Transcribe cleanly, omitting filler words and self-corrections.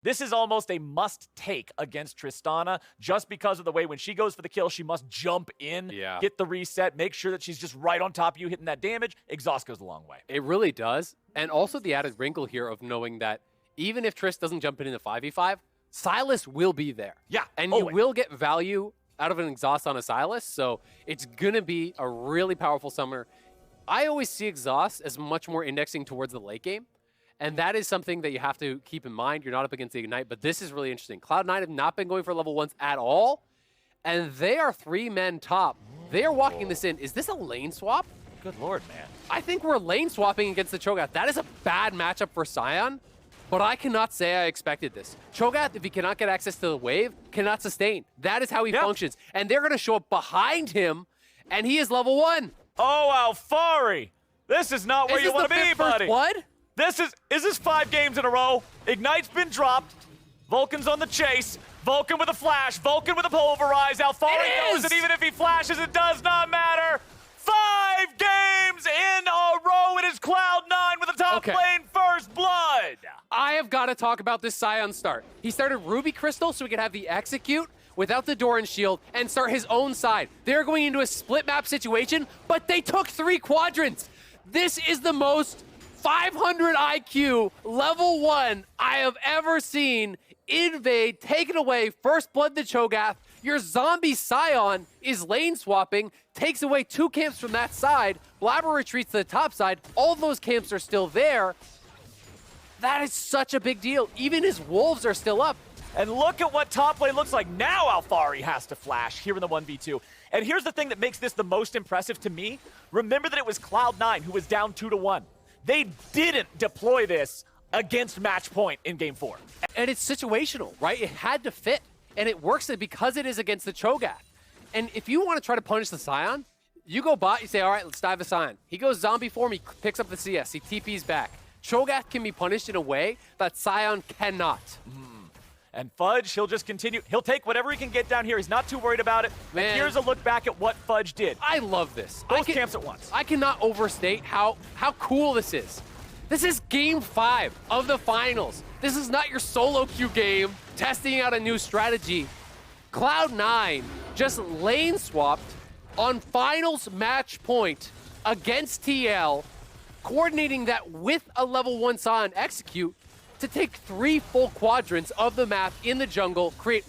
This is almost a must-take against Tristana, just because of the way when she goes for the kill, she must jump in, get the reset, make sure that she's just right on top of you, hitting that damage. Exhaust goes a long way. It really does. And also the added wrinkle here of knowing that even if Triss doesn't jump in the 5v5, Sylas will be there. Yeah, and you will get value out of an exhaust on a Sylas, so it's going to be a really powerful summoner. I always see exhaust as much more indexing towards the late game. And that is something that you have to keep in mind. You're not up against the Ignite, but this is really interesting. Cloud9 have not been going for level 1s at all, and they are 3 men top. They are walking this in. Is this a lane swap? Good lord, man. I think we're lane swapping against the Cho'Gath. That is a bad matchup for Sion, but I cannot say I expected this. Cho'Gath, if he cannot get access to the wave, cannot sustain. That is how he functions. And they're going to show up behind him, and he is level 1. Oh, Alfari! This is not where you want to be, buddy. What? Is this 5 games in a row? Ignite's been dropped. Vulcan's on the chase. Vulcan with a flash. Vulcan with a pulverize. Alfari knows that even if he flashes, it does not matter. 5 games in a row. It is Cloud9 with a top lane first blood. I have got to talk about this Sion start. He started Ruby Crystal so he could have the execute without the Doran shield and start his own side. They're going into a split map situation, but they took 3 quadrants. This is the most 500 IQ, level 1 I have ever seen. Invade, taken away, first blood the Cho'Gath. Your zombie Sion is lane swapping, takes away 2 camps from that side. Blabber retreats to the top side. All those camps are still there. That is such a big deal. Even his wolves are still up. And look at what top lane looks like. Now Alfari has to flash here in the 1v2. And here's the thing that makes this the most impressive to me. Remember that it was Cloud9 who was down 2-1. They didn't deploy this against match point in game 4. And it's situational, right? It had to fit. And it works because it is against the Cho'Gath. And if you want to try to punish the Sion, you go bot, you say, all right, let's dive the Sion. He goes zombie form, he picks up the CS, he TPs back. Cho'Gath can be punished in a way that Sion cannot. And Fudge, he'll just continue. He'll take whatever he can get down here. He's not too worried about it. Man. And here's a look back at what Fudge did. I love this. Both camps at once. I cannot overstate how cool this is. This is game 5 of the finals. This is not your solo queue game, testing out a new strategy. Cloud9 just lane swapped on finals match point against TL, coordinating that with a level 1 Sion execute to take 3 full quadrants of the map in the jungle, create